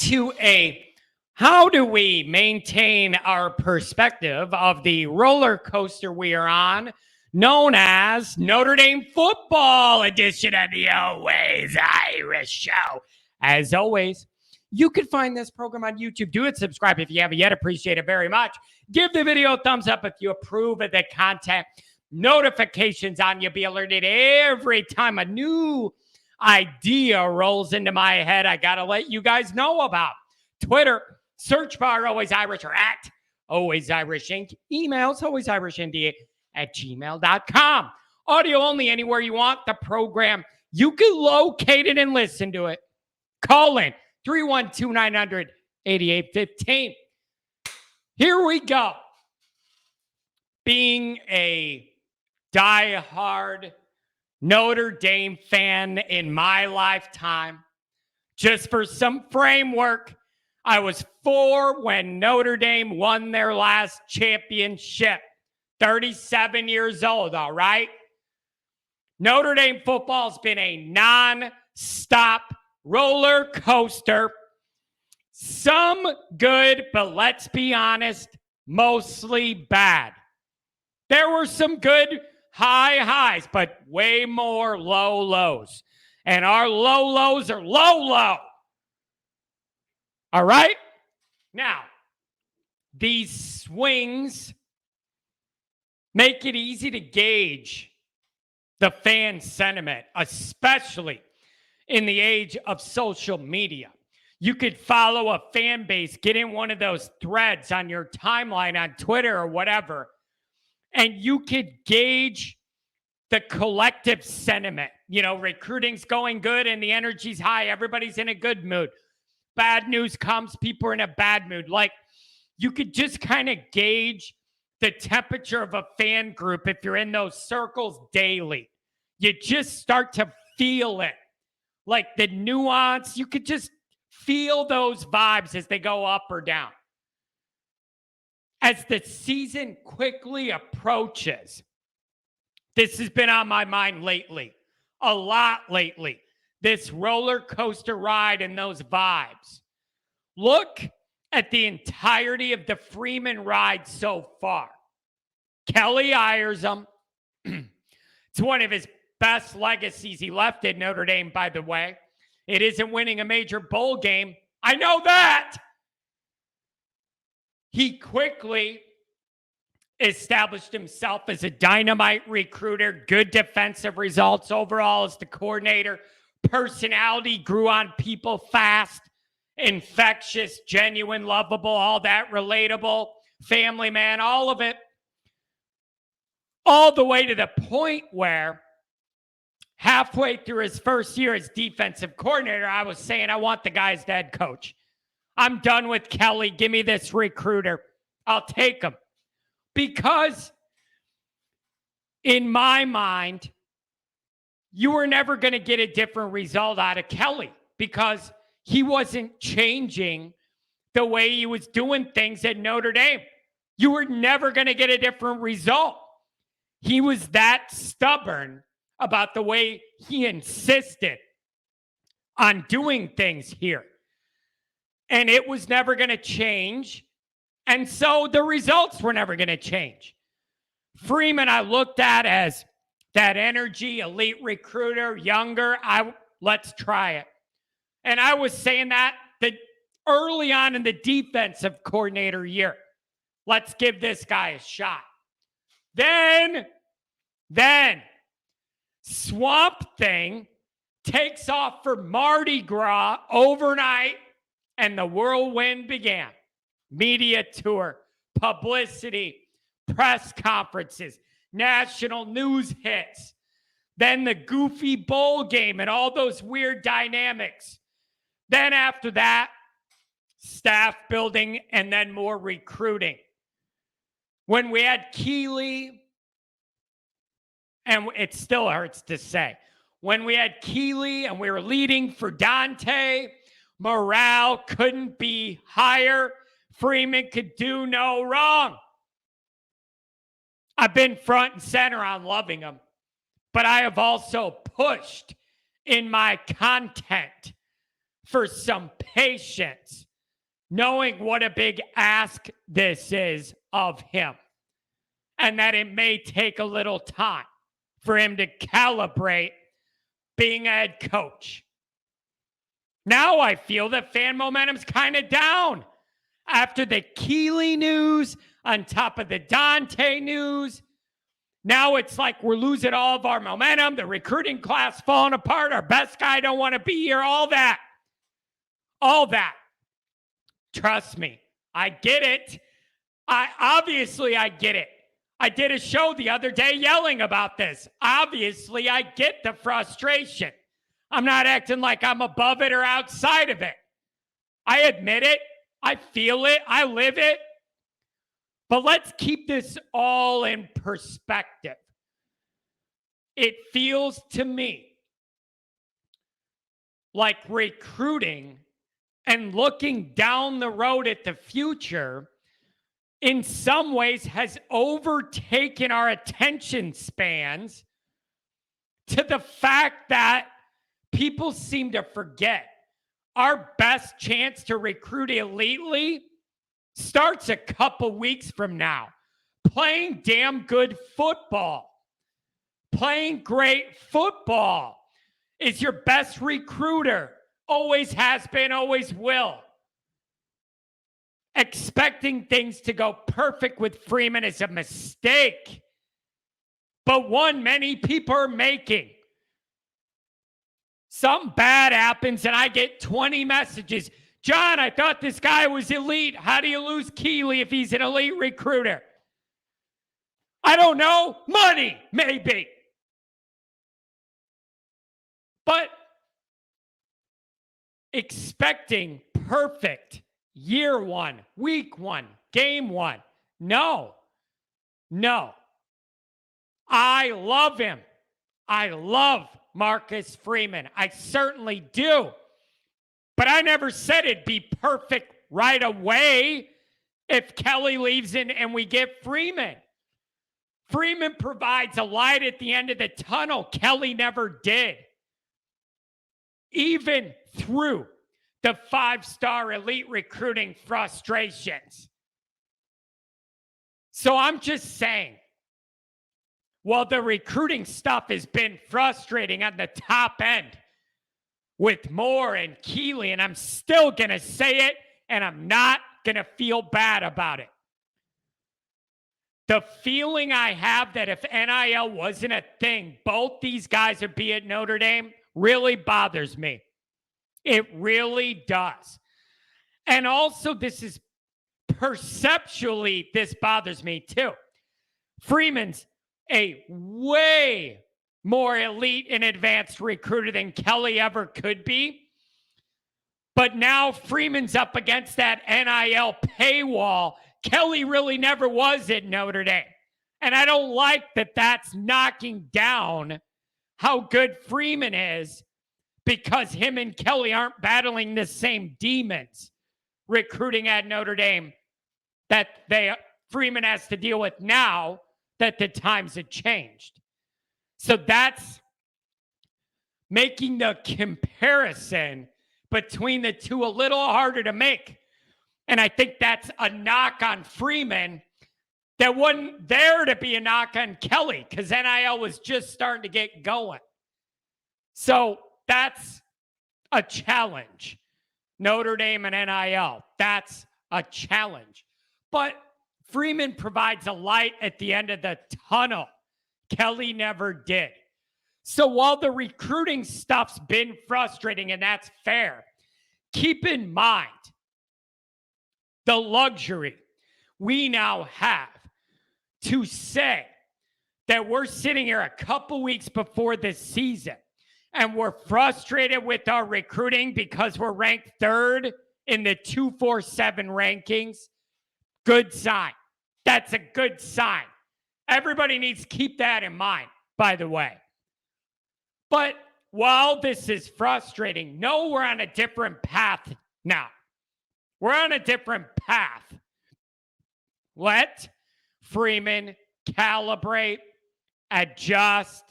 to how do we maintain our perspective of the roller coaster we are on, known as Notre Dame football edition of the Always Irish Show. As always, you can find this program on YouTube. Do it, subscribe if you haven't yet. Appreciate it very much. Give the video a thumbs up if you approve of the content. Notifications on, you'll be alerted every time a new idea rolls into my head. I got to let you guys know about. Twitter, search bar Always Irish or at Always Irish Inc. Emails alwaysirishindia@gmail.com. Audio only anywhere you want the program. You can locate it and listen to it. Call in 312-900-8815. Here we go. Being a diehard Notre Dame fan in my lifetime, just for some framework, I was 4 when Notre Dame won their last championship. 37 years old, all right? Notre Dame football's been a non-stop roller coaster. Some good, but let's be honest, mostly bad. There were some good high highs, but way more low lows. And our low lows are low. All right? Now, these swings make it easy to gauge the fan sentiment, especially in the age of social media. You could follow a fan base, get in one of those threads on your timeline on Twitter or whatever, and you could gauge the collective sentiment. You know, recruiting's going good and the energy's high. Everybody's in a good mood. Bad news comes, people are in a bad mood. Like, you could just kind of gauge the temperature of a fan group if you're in those circles daily. You just start to feel it. Like the nuance, you could just feel those vibes as they go up or down. As the season quickly approaches, this has been on my mind lately, a lot lately, this roller coaster ride and those vibes. Look at the entirety of the Freeman ride so far. Kelly hires him. It's one of his best legacies he left at Notre Dame, by the way. It isn't winning a major bowl game. I know that. He quickly established himself as a dynamite recruiter, good defensive results overall as the coordinator. Personality grew on people fast, infectious, genuine, lovable, all that, relatable, family man, all of it. All the way to the point where halfway through his first year as defensive coordinator, I was saying, I want the guy as head coach. I'm done with Kelly. Give me this recruiter. I'll take him. Because in my mind, you were never going to get a different result out of Kelly because he wasn't changing the way he was doing things at Notre Dame. You were never going to get a different result. He was that stubborn about the way he insisted on doing things here. And it was never going to change. And so the results were never going to change. Freeman, I looked at as that energy, elite recruiter, younger. Let's try it. And I was saying that early on in the defensive coordinator year. Let's give this guy a shot. Then Swamp Thing takes off for Mardi Gras overnight, and the whirlwind began. Media tour, publicity, press conferences, national news hits, then the goofy bowl game and all those weird dynamics. Then after that, staff building and then more recruiting. When we had Keeley, and it still hurts to say, when we had Keeley and we were leading for Dante, morale couldn't be higher. Freeman could do no wrong. I've been front and center on loving him, but I have also pushed in my content for some patience, knowing what a big ask this is of him, and that it may take a little time for him to calibrate being a head coach. Now I feel that fan momentum's kind of down after the Keeley news on top of the Dante news. Now it's like we're losing all of our momentum. The recruiting class falling apart. Our best guy don't want to be here. All that. All that. Trust me. I get it. I get it. I did a show the other day yelling about this. Obviously, I get the frustration. I'm not acting like I'm above it or outside of it. I admit it. I feel it. I live it. But let's keep this all in perspective. It feels to me like recruiting and looking down the road at the future in some ways has overtaken our attention spans to the fact that people seem to forget our best chance to recruit elitely starts a couple weeks from now. Playing damn good football, playing great football is your best recruiter. Always has been, always will. Expecting things to go perfect with Freeman is a mistake, but one many people are making. Something bad happens and I get 20 messages. John, I thought this guy was elite. How do you lose Keeley if he's an elite recruiter? I don't know. Money, maybe. But expecting perfect year one, week one, game one. No. I love him. I love Marcus Freeman. I certainly do. But I never said it'd be perfect right away if Kelly leaves in and we get Freeman. Freeman provides a light at the end of the tunnel. Kelly never did. Even through the 5-star elite recruiting frustrations. So I'm just saying, while the recruiting stuff has been frustrating on the top end with Moore and Keeley, and I'm still going to say it, and I'm not going to feel bad about it. The feeling I have that if NIL wasn't a thing, both these guys would be at Notre Dame really bothers me. It really does. And also, this bothers me too. Freeman's a way more elite and advanced recruiter than Kelly ever could be. But now Freeman's up against that NIL paywall. Kelly really never was at Notre Dame. And I don't like that that's knocking down how good Freeman is because him and Kelly aren't battling the same demons recruiting at Notre Dame that Freeman has to deal with now that the times have changed. So that's making the comparison between the two a little harder to make. And I think that's a knock on Freeman that wasn't there to be a knock on Kelly because NIL was just starting to get going. So that's a challenge. Notre Dame and NIL, that's a challenge. But Freeman provides a light at the end of the tunnel. Kelly never did. So while the recruiting stuff's been frustrating, and that's fair, keep in mind the luxury we now have to say that we're sitting here a couple weeks before this season and we're frustrated with our recruiting because we're ranked third in the 247 rankings. Good sign. That's a good sign. Everybody needs to keep that in mind, by the way. But while this is frustrating, no, we're on a different path now. We're on a different path. Let Freeman calibrate, adjust,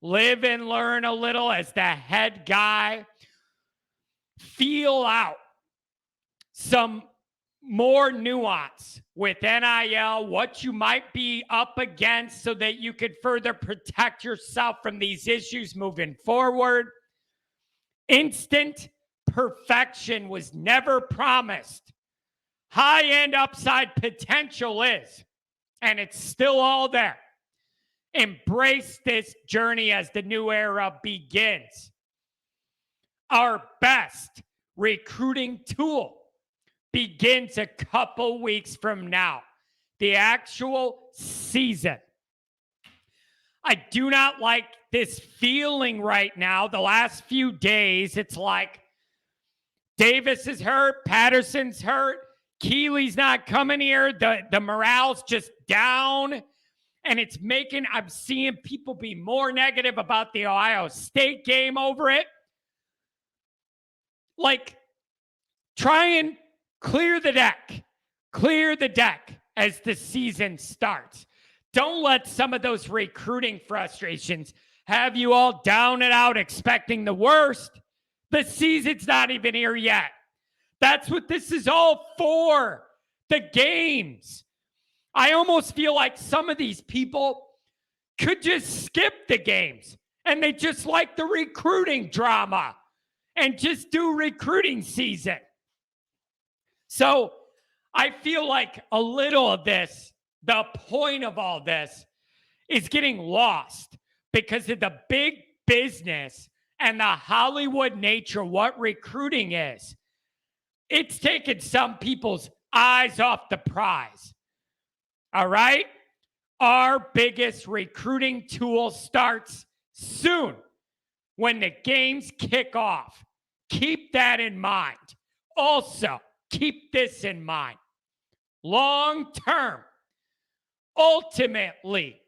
live and learn a little as the head guy. feel out some more nuance with NIL, what you might be up against so that you could further protect yourself from these issues moving forward. Instant perfection was never promised. High-end upside potential is, and it's still all there. Embrace this journey as the new era begins. Our best recruiting tool begins a couple weeks from now, the actual season. I do not like this feeling right now. The last few days, it's like Davis is hurt, Patterson's hurt, Keeley's not coming here, the morale's just down, and it's making, I'm seeing people be more negative about the Ohio State game over it. Like, try and clear the deck as the season starts. Don't let some of those recruiting frustrations have you all down and out expecting the worst. The season's not even here yet. That's what this is all for, the games. I almost feel like some of these people could just skip the games and they just like the recruiting drama and just do recruiting season. So I feel like a little of this, the point of all this, is getting lost because of the big business and the Hollywood nature of what recruiting is. It's taken some people's eyes off the prize. All right? Our biggest recruiting tool starts soon when the games kick off. Keep that in mind. Also, keep this in mind. Long term, ultimately,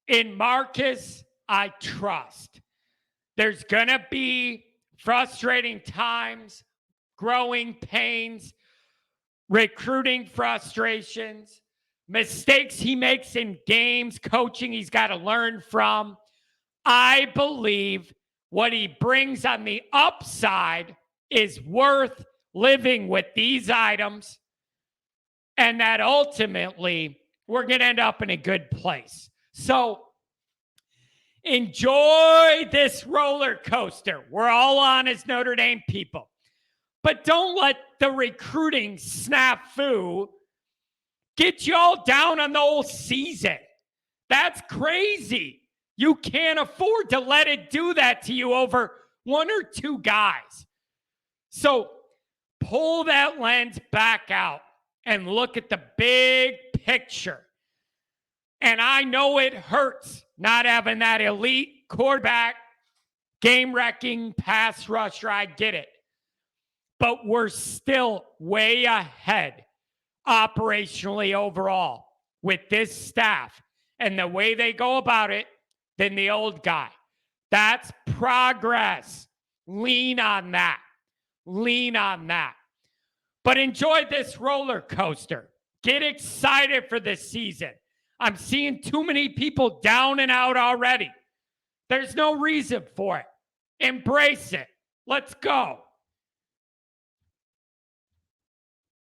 in Marcus, I trust. There's going to be frustrating times, growing pains, recruiting frustrations, mistakes he makes in games, coaching he's got to learn from. I believe what he brings on the upside is worth living with these items, and that ultimately we're going to end up in a good place. So enjoy this roller coaster. We're all on as Notre Dame people. But don't let the recruiting snafu get you all down on the whole season. That's crazy. You can't afford to let it do that to you over one or two guys. So pull that lens back out and look at the big picture. And I know it hurts not having that elite quarterback, game-wrecking pass rusher. I get it. But we're still way ahead operationally overall with this staff and the way they go about it than the old guy. That's progress. Lean on that. Lean on that. But enjoy this roller coaster. Get excited for this season. I'm seeing too many people down and out already. There's no reason for it. Embrace it. Let's go.